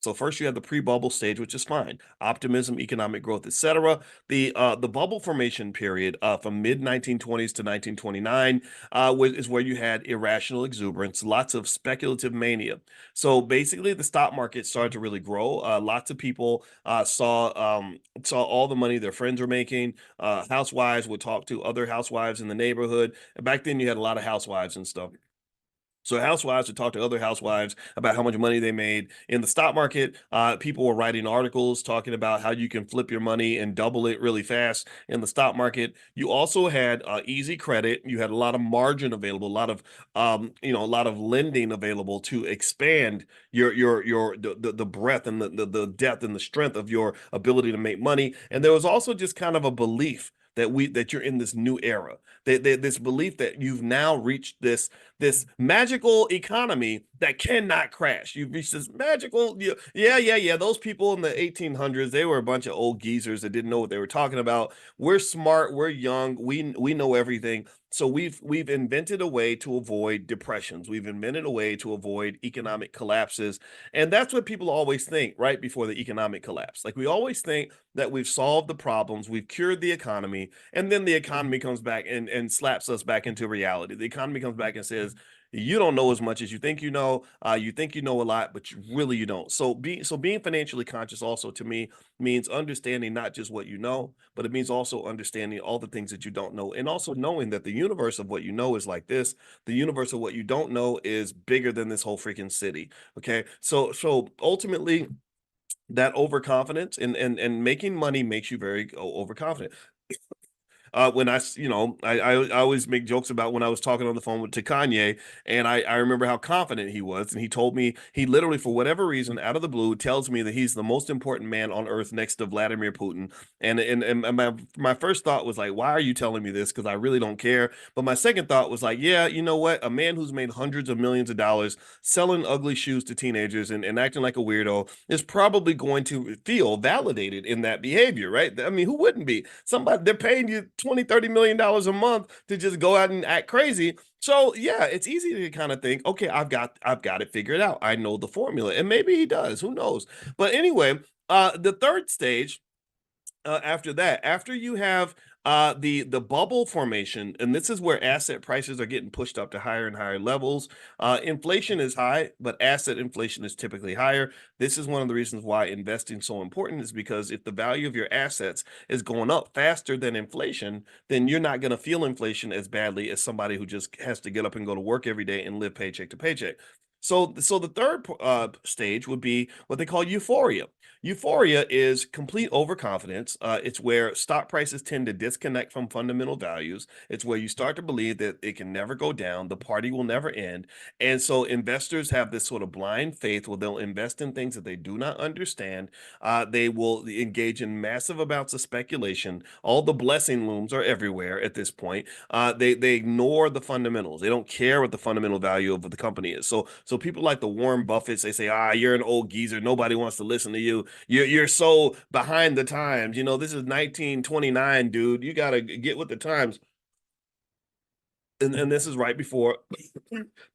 So first you have the pre-bubble stage, which is fine. Optimism, economic growth, etc. The bubble formation period from mid 1920s to 1929 is where you had irrational exuberance, lots of speculative mania. So basically, the stock market started to really grow. Lots of people saw all the money their friends were making. Housewives would talk to other housewives in the neighborhood. And back then, you had a lot of housewives and stuff. So housewives would talk to other housewives about how much money they made in the stock market. People were writing articles talking about how you can flip your money and double it really fast in the stock market. You also had easy credit. You had a lot of margin available, a lot of a lot of lending available to expand the breadth and the depth and the strength of your ability to make money. And there was also just kind of a belief that you're in this new era. This belief that you've now reached this magical economy that cannot crash. You've reached this magical, yeah. Those people in the 1800s, they were a bunch of old geezers that didn't know what they were talking about. We're smart, we're young, we know everything. So we've invented a way to avoid depressions. We've invented a way to avoid economic collapses. And that's what people always think right before the economic collapse. Like we always think that we've solved the problems, we've cured the economy, and then the economy comes back and slaps us back into reality. The economy comes back and says, you don't know as much as you think you know. You think you know a lot, but you don't. So being financially conscious also to me means understanding not just what you know, but it means also understanding all the things that you don't know, and also knowing that the universe of what you know is like this. The universe of what you don't know is bigger than this whole freaking city. Okay, so ultimately that overconfidence and making money makes you very overconfident. When I always make jokes about when I was talking on the phone to Kanye, and I remember how confident he was, and he told me he literally, for whatever reason, out of the blue, tells me that he's the most important man on earth next to Vladimir Putin. And my first thought was like, why are you telling me this? Because I really don't care. But my second thought was like, yeah, you know what? A man who's made hundreds of millions of dollars selling ugly shoes to teenagers and acting like a weirdo is probably going to feel validated in that behavior, right? I mean, who wouldn't be? Somebody, they're paying you 20-30 million dollars a month to just go out and act crazy. So yeah, it's easy to kind of think, okay, I've got it figured out. I know the formula. And maybe he does, who knows? But anyway, the third stage after that, after you have the bubble formation, and this is where asset prices are getting pushed up to higher and higher levels. Inflation is high, but asset inflation is typically higher. This is one of the reasons why investing is so important, is because if the value of your assets is going up faster than inflation, then you're not going to feel inflation as badly as somebody who just has to get up and go to work every day and live paycheck to paycheck. So the third stage would be what they call euphoria. Euphoria is complete overconfidence. It's where stock prices tend to disconnect from fundamental values. It's where you start to believe that it can never go down, the party will never end. And so investors have this sort of blind faith where they'll invest in things that they do not understand. They will engage in massive amounts of speculation. All the blessing looms are everywhere at this point. They ignore the fundamentals. They don't care what the fundamental value of the company is. So people like the Warren Buffetts, they say, you're an old geezer. Nobody wants to listen to you. You're so behind the times. You know, this is 1929, dude. You got to get with the times. And this is right before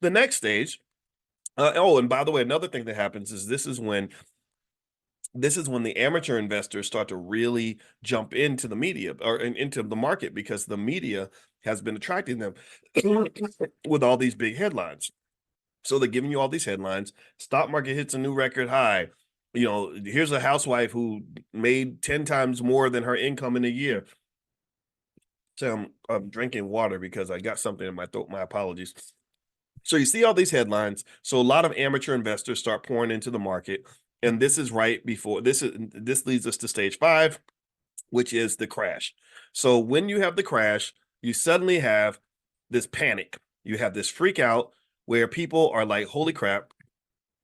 the next stage. And by the way, another thing that happens is this is when the amateur investors start to really jump into the media or into the market, because the media has been attracting them with all these big headlines. So they're giving you all these headlines. Stock market hits a new record high. Here's a housewife who made 10 times more than her income in a year. So I'm drinking water because I got something in my throat. My apologies. So you see all these headlines. So a lot of amateur investors start pouring into the market. And this is right before this leads us to stage five, which is the crash. So when you have the crash, you suddenly have this panic. You have this freak out where people are like, holy crap,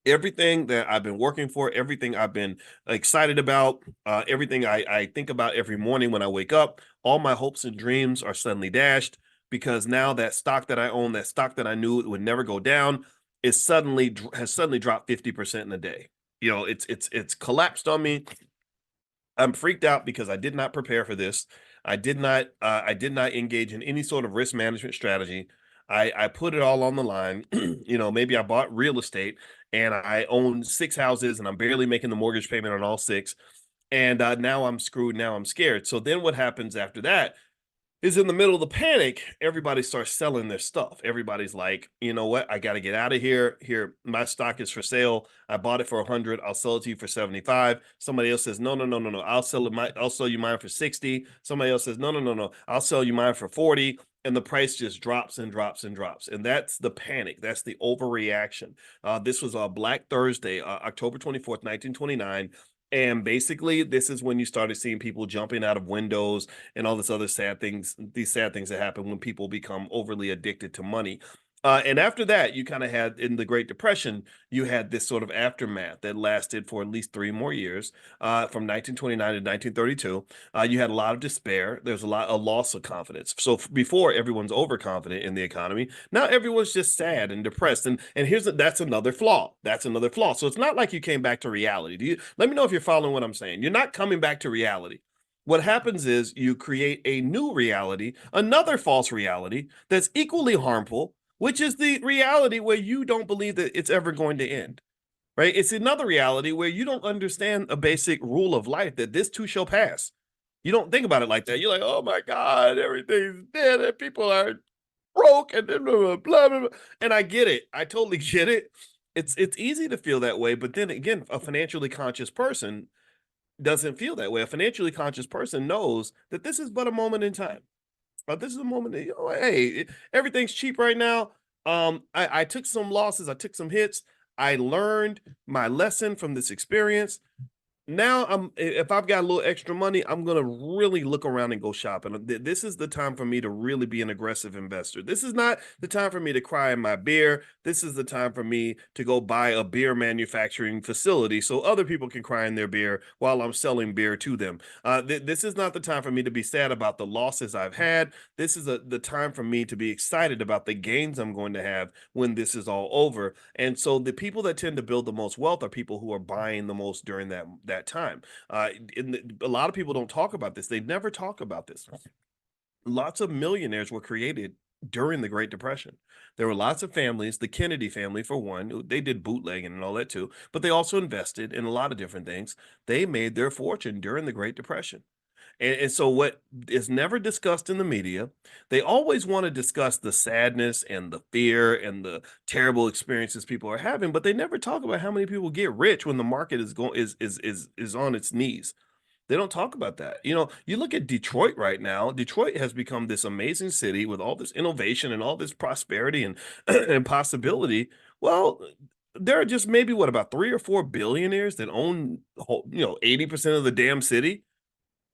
everything that I've been working for, everything I've been excited about, everything I think about every morning when I wake up, all my hopes and dreams are suddenly dashed, because now that stock that I own, that stock that I knew it would never go down, has suddenly dropped 50% in a day. It's collapsed on me. I'm freaked out because I did not prepare for this. I did not engage in any sort of risk management strategy. I put it all on the line. Maybe I bought real estate and I own 6 houses and I'm barely making the mortgage payment on all six. And now I'm screwed. Now I'm scared. So then what happens after that is in the middle of the panic, everybody starts selling their stuff. Everybody's like, you know what? I got to get out of here. Here, my stock is for sale. I bought it for 100. I'll sell it to you for 75. Somebody else says, no, no, no, no, no. I'll sell you mine for 60. Somebody else says, no, no, no, no. I'll sell you mine for 40. And the price just drops and drops and drops. And that's the panic. That's the overreaction. This was Black Thursday, October 24th, 1929. And basically, this is when you started seeing people jumping out of windows and all this other sad things, these sad things that happen when people become overly addicted to money. And after that, you kind of had in the Great Depression, you had this sort of aftermath that lasted for at least 3 more years, from 1929 to 1932. You had a lot of despair. There's a loss of confidence. So before everyone's overconfident in the economy, now everyone's just sad and depressed. And that's another flaw. That's another flaw. So it's not like you came back to reality. Let me know if you're following what I'm saying. You're not coming back to reality. What happens is you create a new reality, another false reality that's equally harmful, which is the reality where you don't believe that it's ever going to end, right? It's another reality where you don't understand a basic rule of life that this too shall pass. You don't think about it like that. You're like, oh my God, everything's dead and people are broke and blah, blah, blah, blah, blah. And I get it. I totally get it. It's easy to feel that way. But then again, a financially conscious person doesn't feel that way. A financially conscious person knows that this is but a moment in time. This is a moment that, hey, everything's cheap right now. I took some losses, I took some hits. I learned my lesson from this experience. Now if I've got a little extra money, I'm gonna really look around and go shopping. This is the time for me to really be an aggressive investor. This is not the time for me to cry in my beer. This is the time for me to go buy a beer manufacturing facility so other people can cry in their beer while I'm selling beer to them. This is not the time for me to be sad about the losses I've had. This is the time for me to be excited about the gains I'm going to have when this is all over. And so the people that tend to build the most wealth are people who are buying the most during that time. A lot of people don't talk about this. They never talk about this. Lots of millionaires were created during the Great Depression. There were lots of families, the Kennedy family, for one, they did bootlegging and all that too, but they also invested in a lot of different things. They made their fortune during the Great Depression. And so what is never discussed in the media, they always want to discuss the sadness and the fear and the terrible experiences people are having, but they never talk about how many people get rich when the market is going is on its knees. They don't talk about that. You look at Detroit right now. Detroit has become this amazing city with all this innovation and all this prosperity and and possibility. Well, there are just maybe what about 3 or 4 billionaires that own 80% of the damn city.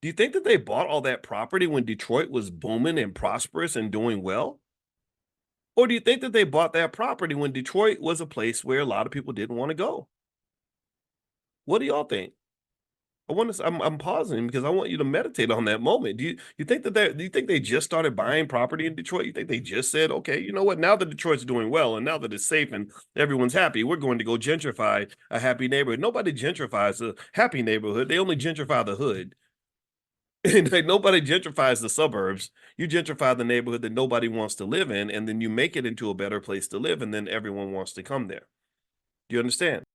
Do you think that they bought all that property when Detroit was booming and prosperous and doing well? Or do you think that they bought that property when Detroit was a place where a lot of people didn't want to go? What do y'all think? I'm pausing because I want you to meditate on that moment. Do you think that do you think they just started buying property in Detroit? You think they just said, okay, you know what? Now that Detroit's doing well and now that it's safe and everyone's happy, we're going to go gentrify a happy neighborhood. Nobody gentrifies a happy neighborhood. They only gentrify the hood. And like nobody gentrifies the suburbs. You gentrify the neighborhood that nobody wants to live in, and then you make it into a better place to live, and then everyone wants to come there. Do you understand?